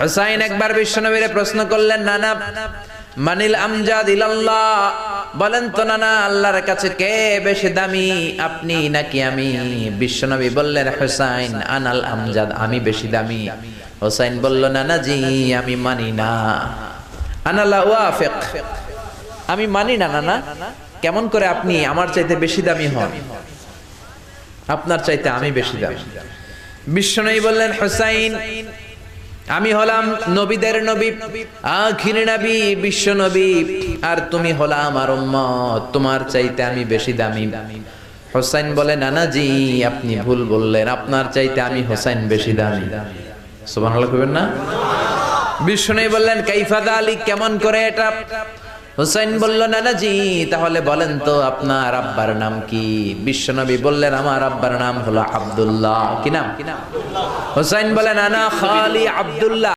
হুসাইন একবার বিশ্বনবীরে প্রশ্ন করলেন, নানা মানিল আমজাদ ইলাল্লাহ, বলেন তো নানা আল্লাহর কাছে কে বেশি দামি, আপনি নাকি আমি? বিশ্বনবী বললেন, হুসাইন আনাল আমজাদ, আমি বেশি দামি। হুসাইন বলল, নানা জি আমি মানি না, আনা লা ওয়াফিক, আমি মানি না নানা। কেমন করে আপনি আমার চাইতে বেশি দামি হন? আপনার চাইতে আমি বেশি দামি। বিশ্বনবী বললেন, হুসাইন আমি হলাম নবীদের নবী, আখির নবী বিশ্ব নবী, আর তুমি হলা আমার উম্মত, তোমার চাইতে আমি বেশি দামি। হুসাইন বলে, নানা জি আপনি ভুল বললেন, আপনার চাইতে আমি হুসাইন বেশি দামি। সুবহানাল্লাহ কইবেন না? বিশ্বনবী বললেন, কাইফা যালিক, কেমন করে এটা? হুসাইন বলল, নানা জি তাহলে বলেন তো আপনার আব্বার নাম কি? বিশ্বনবী বললেন, আমার আব্বার নাম হলো আব্দুল্লাহ। কি নাম? হুসাইন বলেন, আনা খালি আব্দুল্লাহ।